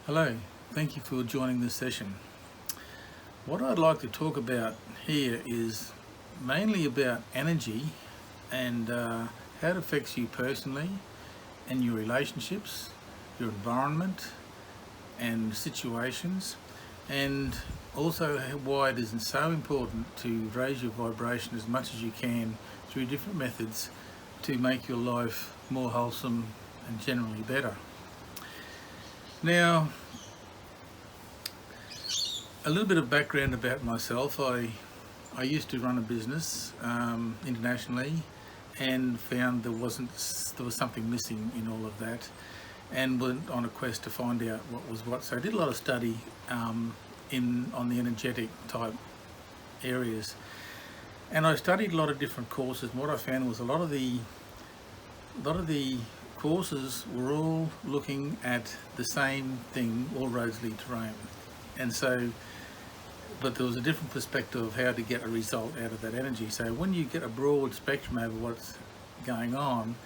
Hello, thank you for joining this session. What I'd like to talk about here is mainly about energy and how it affects you personally and your relationships, your environment and situations, and also why it is so important to raise your vibration as much as you can through different methods to make your life more wholesome and generally better. Now, a little bit of background about myself. I used to run a business internationally and found there was something missing in all of that, and went on a quest to find out what was what. So I did a lot of study on the energetic type areas, and I studied a lot of different courses. And what I found was a lot of the courses were all looking at the same thing: all roads lead to Rome. And so, but there was a different perspective of how to get a result out of that energy. So when you get a broad spectrum over what's going on,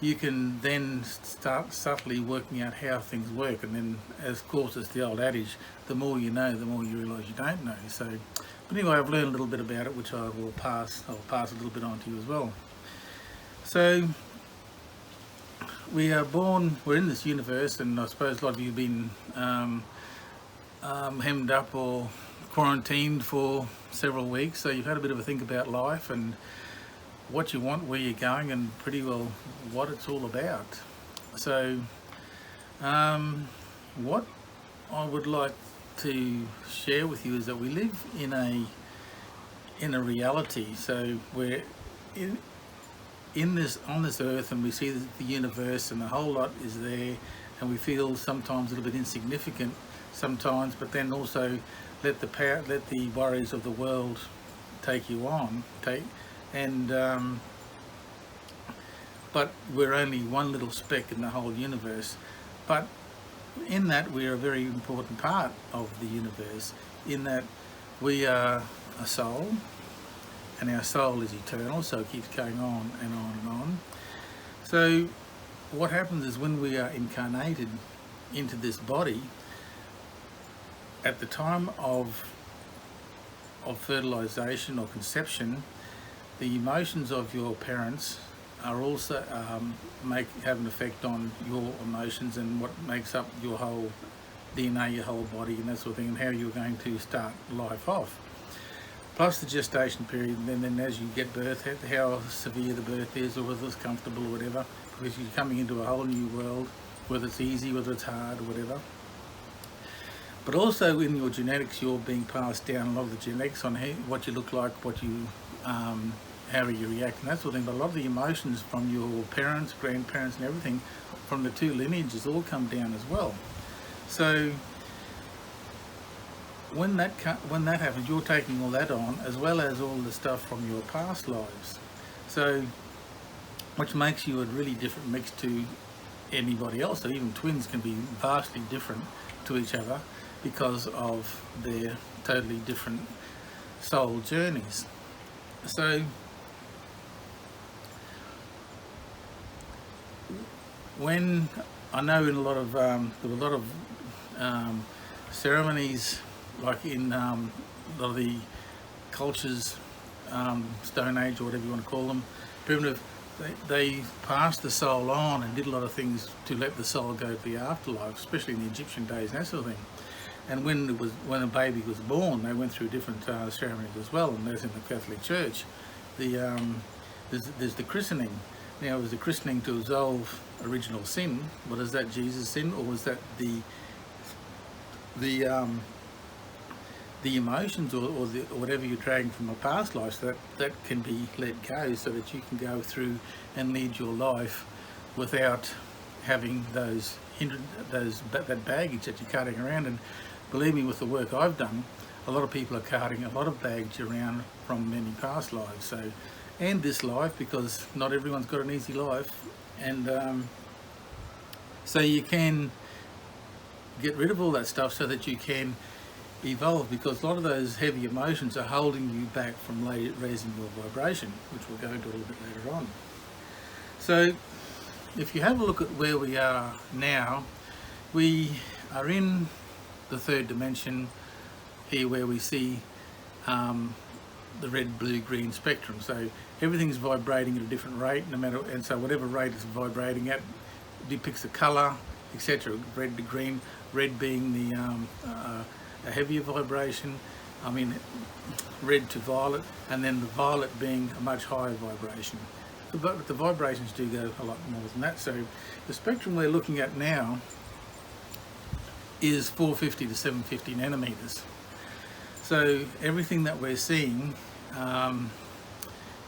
you can then start subtly working out how things work. And then, as of course, it's the old adage, the more you know, the more you realise you don't know. So, but anyway, I've learned a little bit about it, which I'll pass a little bit on to you as well. So, we are born, we're in this universe, and I suppose a lot of you have been hemmed up or quarantined for several weeks, so you've had a bit of a think about life and what you want, where you're going, and pretty well what it's all about. So what I would like to share with you is that we live in a reality. So we're on this earth, and we see the universe, and the whole lot is there, and we feel sometimes a little bit insignificant sometimes, but then also let the worries of the world take you on, but we're only one little speck in the whole universe. But in that, we're a very important part of the universe, in that we are a soul, and our soul is eternal, so it keeps going on and on and on. So what happens is, when we are incarnated into this body, at the time of fertilization or conception, the emotions of your parents are also have an effect on your emotions and what makes up your whole DNA, your whole body, and that sort of thing, and how you're going to start life off. Plus the gestation period, and then as you get birth, how severe the birth is, or whether it's comfortable or whatever, because you're coming into a whole new world, whether it's easy, whether it's hard or whatever. But also in your genetics, you're being passed down a lot of the genetics on what you look like, what you, how you react, and that sort of thing. But a lot of the emotions from your parents, grandparents, and everything from the two lineages all come down as well. So when that happens, you're taking all that on, as well as all the stuff from your past lives. So, which makes you a really different mix to anybody else. So even twins can be vastly different to each other because of their totally different soul journeys. So when I know in a lot of there were a lot of ceremonies, like in a lot of the cultures, Stone Age or whatever you want to call them, primitive, they passed the soul on and did a lot of things to let the soul go to the afterlife, especially in the Egyptian days and that sort of thing. And when a baby was born, they went through different ceremonies as well. And there's in the Catholic Church, there's the christening. Now, was the christening to absolve original sin? But is that Jesus' sin, or was that the emotions or whatever you're dragging from a past life, so that can be let go, so that you can go through and lead your life without having that baggage that you're carrying around. And believe me, with the work I've done, a lot of people are carrying a lot of baggage around from many past lives, so, and this life, because not everyone's got an easy life. And so you can get rid of all that stuff so that you can evolve, because a lot of those heavy emotions are holding you back from raising your vibration, which we'll go into a little bit later on. So if you have a look at where we are now, we are in the third dimension here, where we see the red, blue, green spectrum. So everything's vibrating at a different rate, no matter, and so whatever rate it's vibrating at depicts a colour, etc. Red to green, red being the a heavier vibration, I mean red to violet, and then the violet being a much higher vibration. But the vibrations do go a lot more than that. So the spectrum we're looking at now is 450 to 750 nanometers. So everything that we're seeing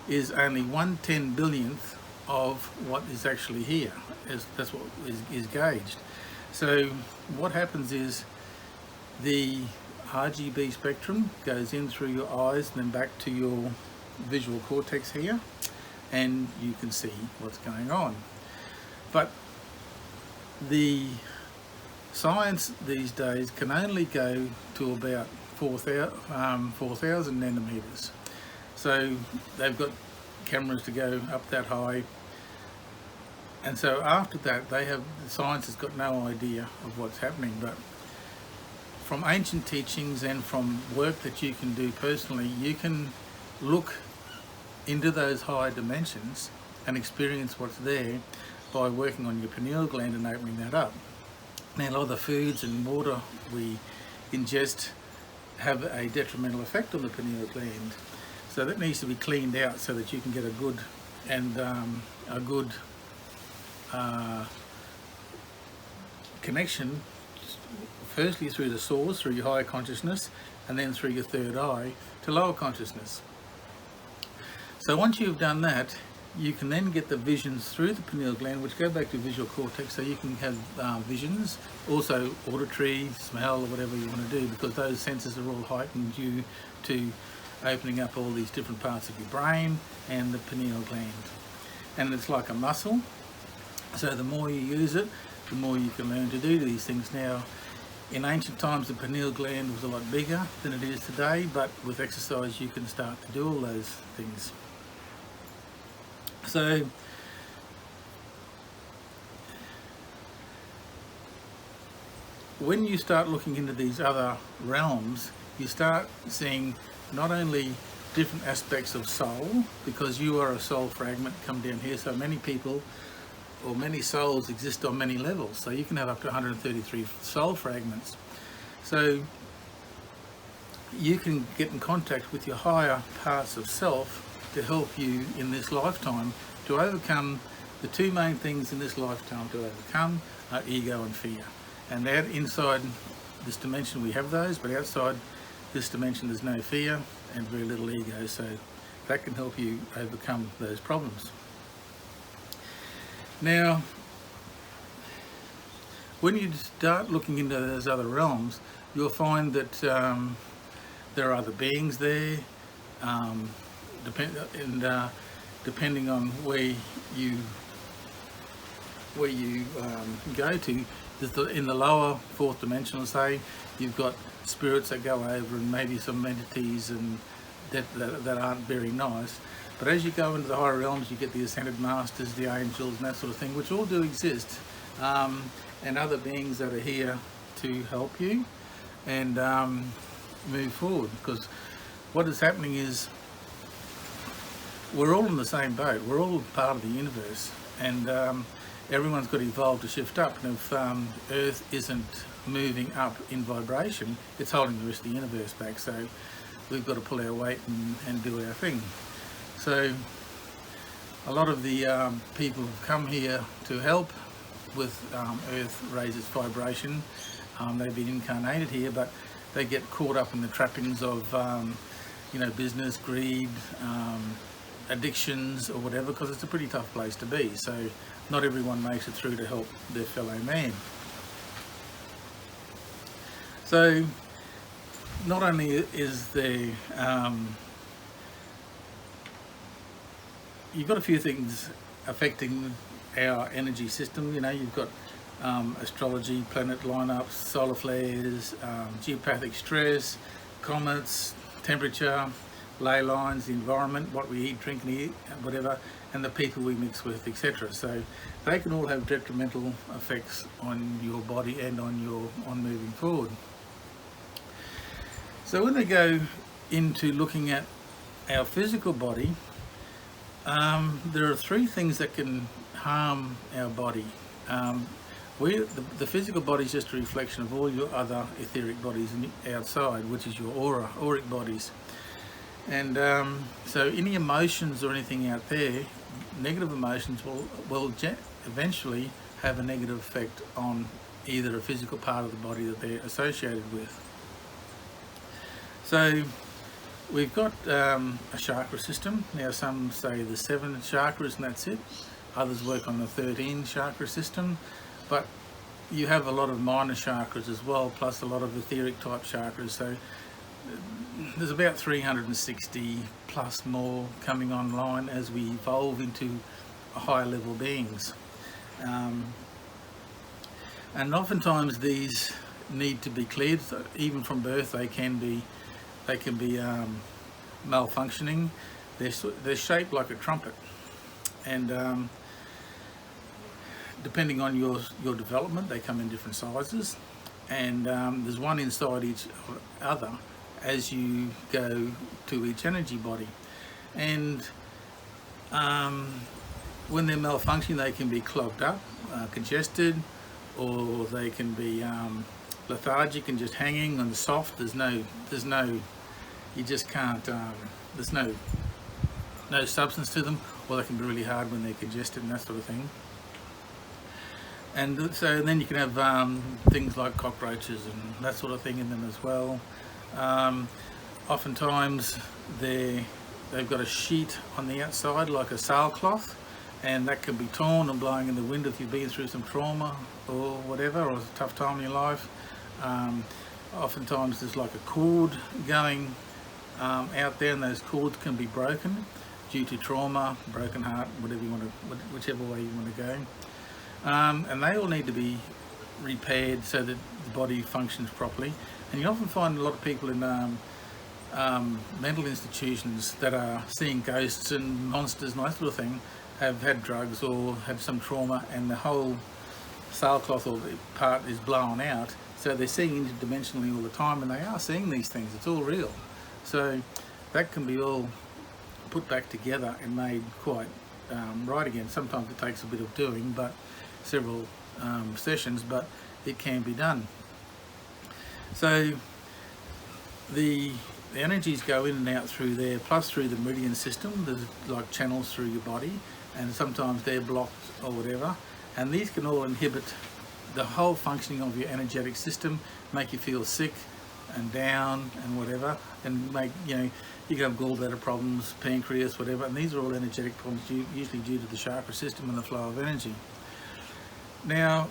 is only 1/10 billionth of what is actually here. That's what is gauged. So what happens is the RGB spectrum goes in through your eyes and then back to your visual cortex here, and you can see what's going on. But the science these days can only go to about 4,000 nanometers. So they've got cameras to go up that high, and so after that science has got no idea of what's happening. But from ancient teachings and from work that you can do personally, you can look into those higher dimensions and experience what's there by working on your pineal gland and opening that up. Now, a lot of the foods and water we ingest have a detrimental effect on the pineal gland, so that needs to be cleaned out so that you can get a good connection, firstly through the source, through your higher consciousness, and then through your third eye to lower consciousness. So once you've done that, you can then get the visions through the pineal gland, which go back to visual cortex, so you can have visions, also auditory, smell, or whatever you want to do, because those senses are all heightened due to opening up all these different parts of your brain and the pineal gland. And it's like a muscle, so the more you use it, the more you can learn to do these things. Now, in ancient times, the pineal gland was a lot bigger than it is today, but with exercise you can start to do all those things. So when you start looking into these other realms, you start seeing not only different aspects of soul, because you are a soul fragment come down here. So many people, or many souls, exist on many levels. So you can have up to 133 soul fragments. So you can get in contact with your higher parts of self to help you in this lifetime to overcome the two main things in this lifetime to overcome are ego and fear. And that inside this dimension we have those, but outside this dimension there's no fear and very little ego, so that can help you overcome those problems. Now, when you start looking into those other realms, you'll find that there are other beings there, depending on where you go to. In the lower fourth dimensional, say, you've got spirits that go over, and maybe some entities and that aren't very nice. But as you go into the higher realms, you get the ascended masters, the angels, and that sort of thing, which all do exist, and other beings that are here to help you and move forward. Because what is happening is we're all in the same boat. We're all part of the universe, and everyone's got to evolve to shift up. And if Earth isn't moving up in vibration, it's holding the rest of the universe back. So we've got to pull our weight and do our thing. So a lot of the people have come here to help with Earth raise its vibration. They've been incarnated here, but they get caught up in the trappings of business, greed, addictions or whatever, because it's a pretty tough place to be. So not everyone makes it through to help their fellow man. So not only is there you've got a few things affecting our energy system. You've got astrology, planet lineups, solar flares, geopathic stress, comets, temperature, ley lines, the environment, what we eat, drink and eat, whatever, and the people we mix with, etc. So they can all have detrimental effects on your body and on moving forward. So when they go into looking at our physical body, there are three things that can harm our body. The physical body is just a reflection of all your other etheric bodies outside, which is your auric bodies. And so any emotions or anything out there, negative emotions will eventually have a negative effect on either a physical part of the body that they're associated with. So we've got a chakra system. Now some say the 7 chakras and that's it. Others work on the 13 chakra system. But you have a lot of minor chakras as well, plus a lot of etheric type chakras. So there's about 360 plus more coming online as we evolve into higher level beings. And oftentimes these need to be cleared. So even from birth they can be malfunctioning. They're shaped like a trumpet, and depending on your development, they come in different sizes, and there's one inside each other as you go to each energy body. And when they're malfunctioning, they can be clogged up, congested, or they can be lethargic and just hanging and soft. There's no, you just can't, there's no substance to them, or they can be really hard when they're congested and that sort of thing. And so then you can have things like cockroaches and that sort of thing in them as well. Oftentimes they've got a sheet on the outside like a sailcloth, and that can be torn and blowing in the wind if you've been through some trauma or whatever, or a tough time in your life. Oftentimes there's like a cord going out there, and those cords can be broken due to trauma, broken heart, whatever you want to, whichever way you want to go. And they all need to be repaired so that the body functions properly. And you often find a lot of people in mental institutions that are seeing ghosts and monsters and that sort of thing have had drugs or had some trauma, and the whole sailcloth or the part is blown out, so they're seeing interdimensionally all the time, and they are seeing these things. It's all real. So that can be all put back together and made quite right again. Sometimes it takes a bit of doing, but several sessions, but it can be done. So the energies go in and out through there, plus through the meridian system. There's like channels through your body, and sometimes they're blocked or whatever, and these can all inhibit the whole functioning of your energetic system, make you feel sick and down and whatever, and make, you know, you can have gallbladder problems, pancreas, whatever, and these are all energetic problems usually due to the chakra system and the flow of energy. Now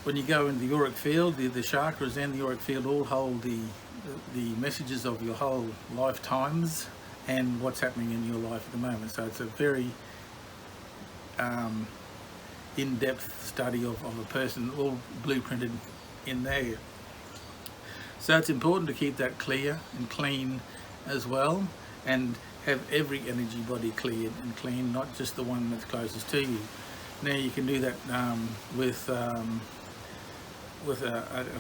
when you go into the auric field, the chakras and the auric field all hold the messages of your whole lifetimes and what's happening in your life at the moment. So it's a very in-depth study of a person, all blueprinted in there. So it's important to keep that clear and clean as well, and have every energy body cleared and clean, not just the one that's closest to you. Now you can do that with a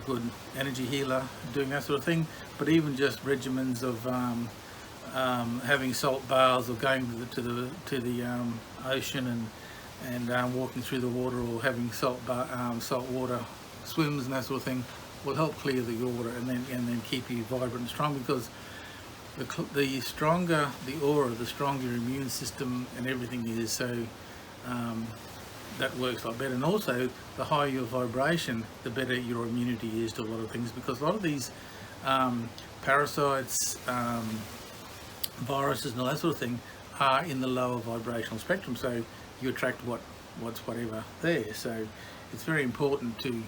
good energy healer doing that sort of thing, but even just regimens of having salt baths, or going to the ocean and walking through the water, or having salt water swims and that sort of thing will help clear the water and then keep you vibrant and strong, because the stronger the aura, the stronger your immune system and everything is. So that works a lot better, and also the higher your vibration, the better your immunity is to a lot of things, because a lot of these parasites, viruses and all that sort of thing are in the lower vibrational spectrum, so you attract what's whatever there. So it's very important to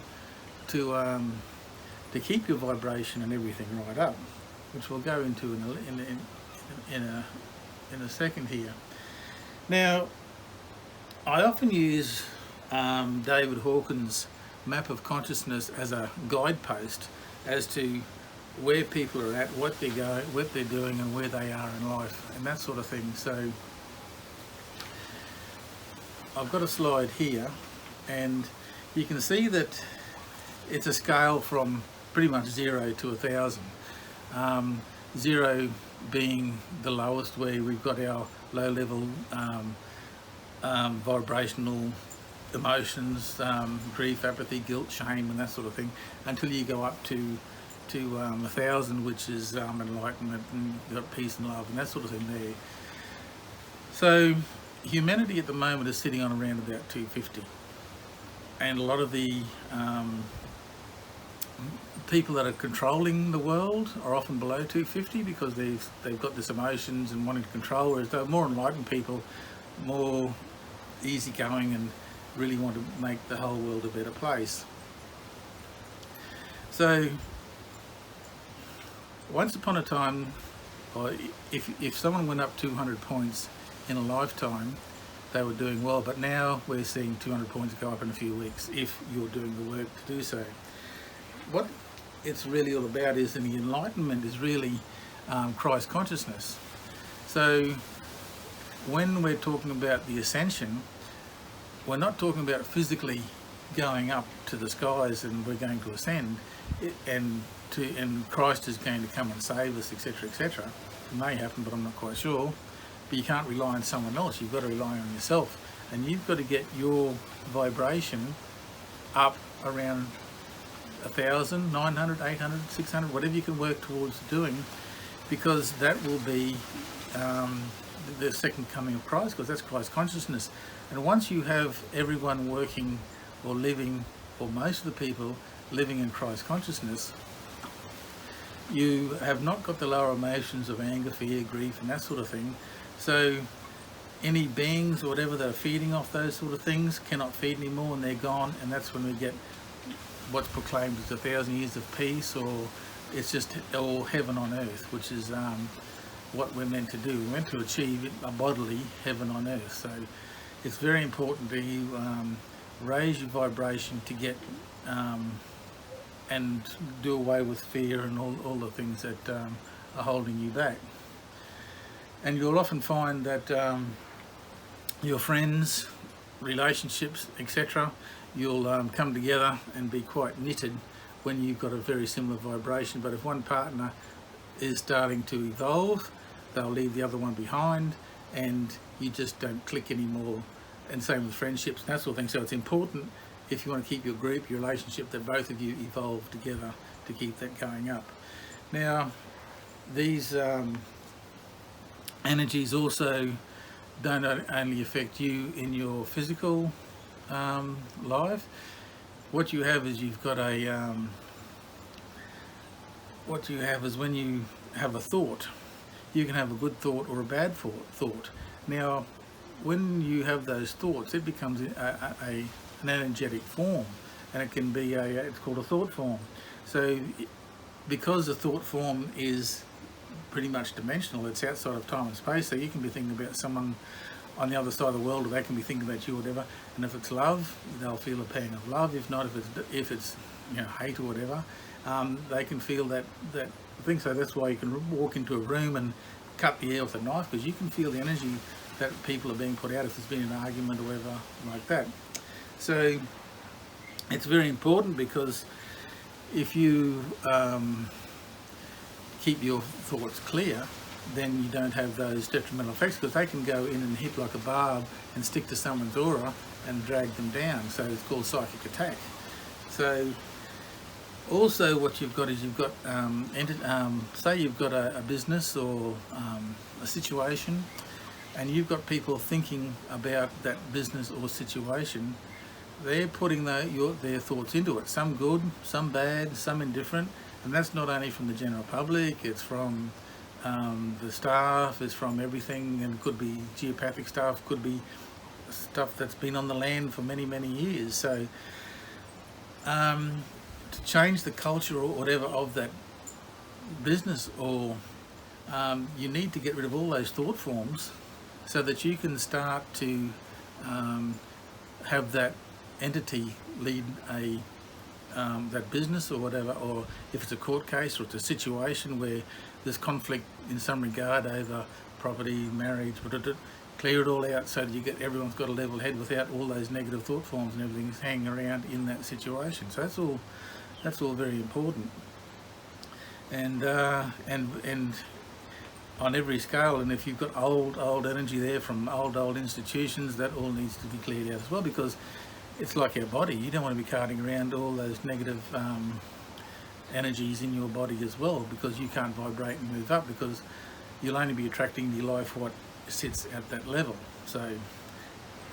keep your vibration and everything right up, which we'll go into in a second here. Now I often use David Hawkins' map of consciousness as a guidepost as to where people are at, what they're going, what they're doing, and where they are in life, and that sort of thing. So I've got a slide here, and you can see that it's a scale from pretty much 0 to 1,000. 0 being the lowest, where we've got our low-level vibrational emotions, grief, apathy, guilt, shame, and that sort of thing, until you go up to 1,000, which is enlightenment, and you've got peace and love and that sort of thing there. So humanity at the moment is sitting on around about 250, and a lot of the people that are controlling the world are often below 250, because they've got this emotions and wanting to control, whereas the more enlightened people, more easygoing, and really want to make the whole world a better place. So once upon a time, or if someone went up 200 points in a lifetime, they were doing well, but now we're seeing 200 points go up in a few weeks if you're doing the work to do so. What it's really all about is, in the enlightenment, is really Christ consciousness. So when we're talking about the ascension, we're not talking about physically going up to the skies and we're going to ascend, and Christ is going to come and save us, etc., etc. It may happen, but I'm not quite sure. But you can't rely on someone else. You've got to rely on yourself, and you've got to get your vibration up around 1,000, 900, 800, 600, whatever you can work towards doing, because that will be the second coming of Christ, because that's Christ consciousness. And once you have everyone working or living, or most of the people living in Christ consciousness, you have not got the lower emotions of anger, fear, grief, and that sort of thing. So any beings or whatever that are feeding off those sort of things cannot feed anymore, and they're gone. And that's when we get what's proclaimed as 1,000 years of peace, or it's just all heaven on earth, which is what we're meant to do. We're meant to achieve a bodily heaven on earth. So it's very important to raise your vibration to get and do away with fear and all the things that are holding you back. And you'll often find that your friends, relationships, etc., you'll come together and be quite knitted when you've got a very similar vibration. But if one partner is starting to evolve, they'll leave the other one behind, and you just don't click anymore. And same with friendships and that sort of thing. So it's important, if you want to keep your group, your relationship, that both of you evolve together to keep that going up. Now, these energies also don't only affect you in your physical life. What you have is, you've got a what you have is, when you have a thought, you can have a good thought or a bad thought. Now, when you have those thoughts, it becomes an energetic form, and it can be it's called a thought form. So because the thought form is pretty much dimensional, it's outside of time and space, so you can be thinking about someone on the other side of the world, or they can be thinking about you or whatever, and if it's love, they'll feel a pang of love. If not, if it's hate or whatever, they can feel that thing. So that's why you can walk into a room and cut the air with a knife, because you can feel the energy that people are being put out if there's been an argument or whatever like that. So it's very important, because if you keep your thoughts clear, then you don't have those detrimental effects, because they can go in and hit like a barb and stick to someone's aura and drag them down. So it's called psychic attack. So also what you've got is, you've got say you've got a business or a situation, and you've got people thinking about that business or situation. They're putting their thoughts into it, some good, some bad, some indifferent, and that's not only from the general public, it's from the staff, it's from everything, and it could be geopathic stuff, could be stuff that's been on the land for many, many years. So to change the culture or whatever of that business, or you need to get rid of all those thought forms, so that you can start to have that entity lead that business or whatever, or if it's a court case or it's a situation where there's conflict in some regard over property, marriage, clear it all out so that everyone's got a level head without all those negative thought forms and everything hanging around in that situation. So that's all very important. And on every scale, and if you've got old energy there from old institutions, that all needs to be cleared out as well, because it's like our body. You don't want to be carting around all those negative energies in your body as well, because you can't vibrate and move up, because you'll only be attracting to your life what sits at that level. So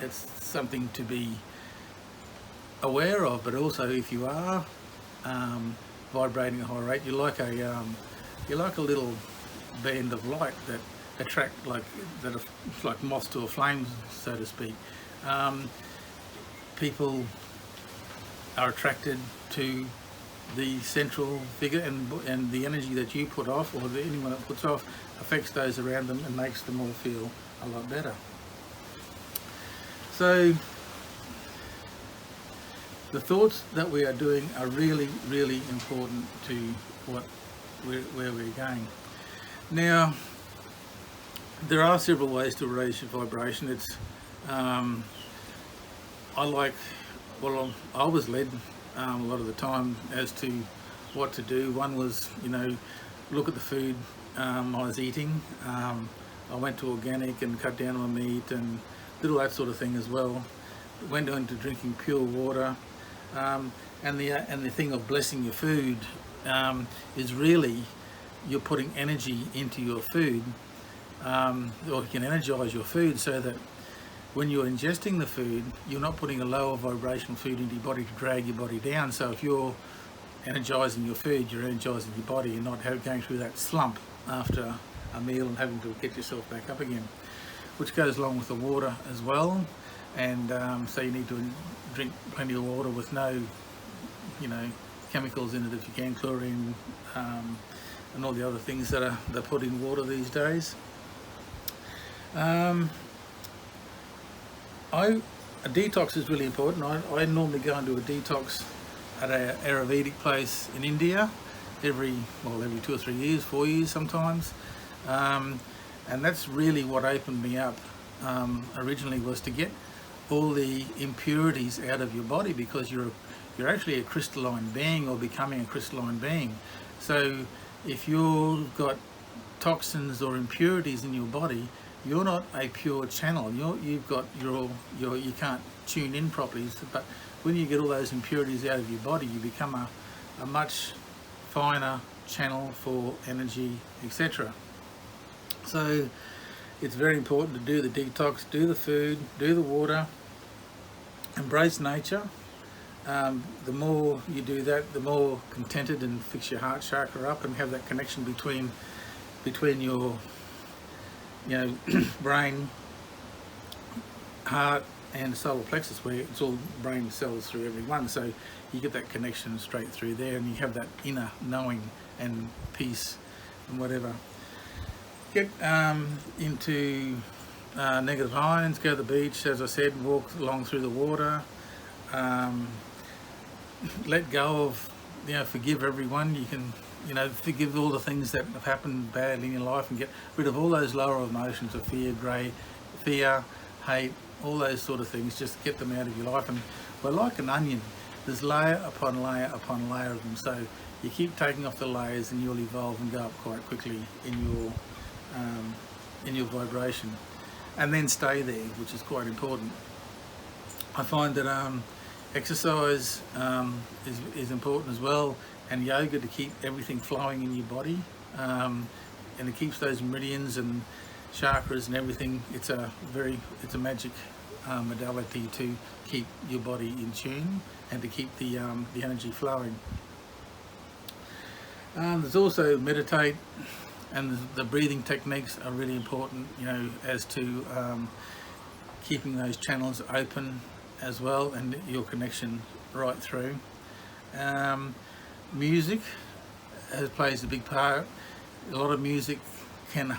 it's something to be aware of. But also, if you are vibrating at a high rate, you're like a little band of light that attract like moths to a flame, so to speak. People are attracted to the central figure, and the energy that you put off, or anyone that puts off, affects those around them and makes them all feel a lot better. So the thoughts that we are doing are really, really important to where we're going. Now, there are several ways to raise your vibration. It's I was led a lot of the time as to what to do. One was, look at the food I was eating. I went to organic and cut down on my meat and did all that sort of thing as well. Went on to drinking pure water. And the thing of blessing your food is really, you're putting energy into your food, or you can energize your food so that when you're ingesting the food, you're not putting a lower vibrational food into your body to drag your body down. So if you're energizing your food, you're energizing your body, and not going through that slump after a meal and having to get yourself back up again, which goes along with the water as well. And so you need to drink plenty of water with no, chemicals in it if you can, chlorine and all the other things that they're put in water these days. A detox is really important. I normally go into a detox at an ayuravedic place in India every 2 or 3 years, 4 years sometimes, and that's really what opened me up originally, was to get all the impurities out of your body, because you're actually a crystalline being, or becoming a crystalline being. So if you've got toxins or impurities in your body, you're not a pure channel. You can't tune in properly. But when you get all those impurities out of your body, you become a much finer channel for energy, etc. So it's very important to do the detox, do the food, do the water, embrace nature. The more you do that, the more contented, and fix your heart chakra up and have that connection between your brain, heart and solar plexus, where it's all brain cells through every one. So you get that connection straight through there, and you have that inner knowing and peace and whatever. Get into negative ions, go to the beach, as I said, walk along through the water. Let go of, forgive everyone. You can, forgive all the things that have happened badly in your life, and get rid of all those lower emotions of fear, hate, all those sort of things. Just get them out of your life. And we're like an onion. There's layer upon layer upon layer of them. So you keep taking off the layers, and you'll evolve and go up quite quickly in your vibration. And then stay there, which is quite important. I find that exercise is important as well, and yoga, to keep everything flowing in your body, and it keeps those meridians and chakras and everything. It's a magic modality to keep your body in tune and to keep the energy flowing. There's also meditate, and the breathing techniques are really important, as to keeping those channels open as well, and your connection right through. Music plays a big part. A lot of music can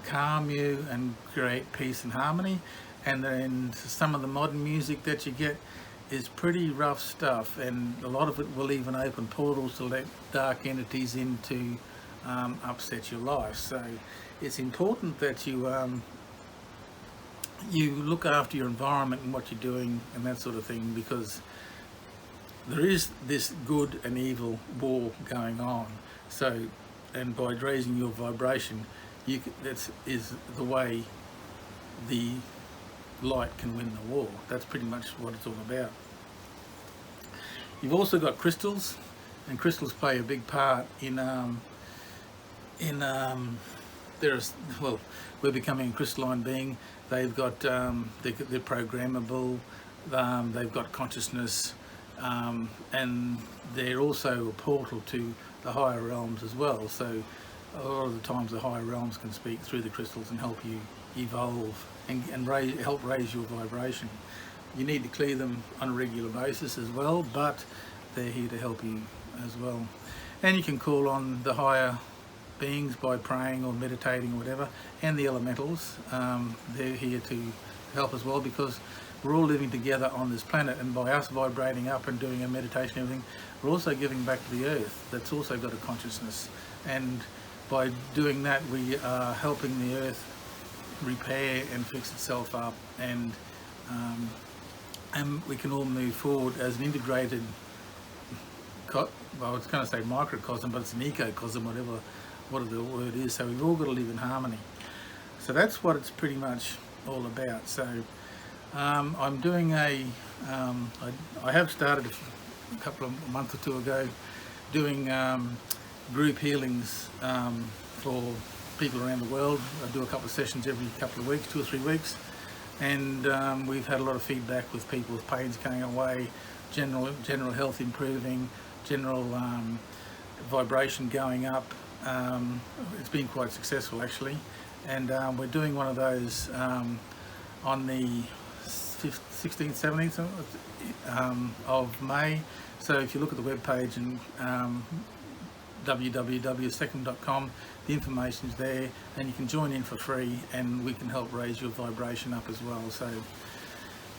calm you and create peace and harmony, and then some of the modern music that you get is pretty rough stuff, and a lot of it will even open portals to let dark entities in to upset your life. So it's important that you you look after your environment and what you're doing and that sort of thing, because there is this good and evil war going on. So, and by raising your vibration, that is the way the light can win the war. That's pretty much what it's all about. You've also got crystals, and crystals play a big part in well, we're becoming a crystalline being. They've got they're programmable. They've got consciousness, and they're also a portal to the higher realms as well. So a lot of the times the higher realms can speak through the crystals and help you evolve and help raise your vibration. You need to clear them on a regular basis as well, but they're here to help you as well. And you can call on the higher beings by praying or meditating or whatever, and the elementals. They're here to help as well, because we're all living together on this planet, and by us vibrating up and doing a meditation and everything, we're also giving back to the earth that's also got a consciousness, and by doing that we are helping the earth repair and fix itself up, and we can all move forward as an integrated, well, I was going to say microcosm, but it's an ecocosm, whatever the word is. So we've all got to live in harmony. So that's what it's pretty much all about. So I'm doing I have started a couple of months or two ago doing group healings for people around the world. I do a couple of sessions every couple of weeks, 2 or 3 weeks, and we've had a lot of feedback with people with pains going away, general health improving, general vibration going up. It's been quite successful actually, and we're doing one of those on the 16th, 17th of May. So if you look at the webpage and www.sekhm.com, the information is there, and you can join in for free, and we can help raise your vibration up as well. So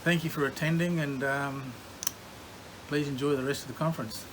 thank you for attending, and please enjoy the rest of the conference.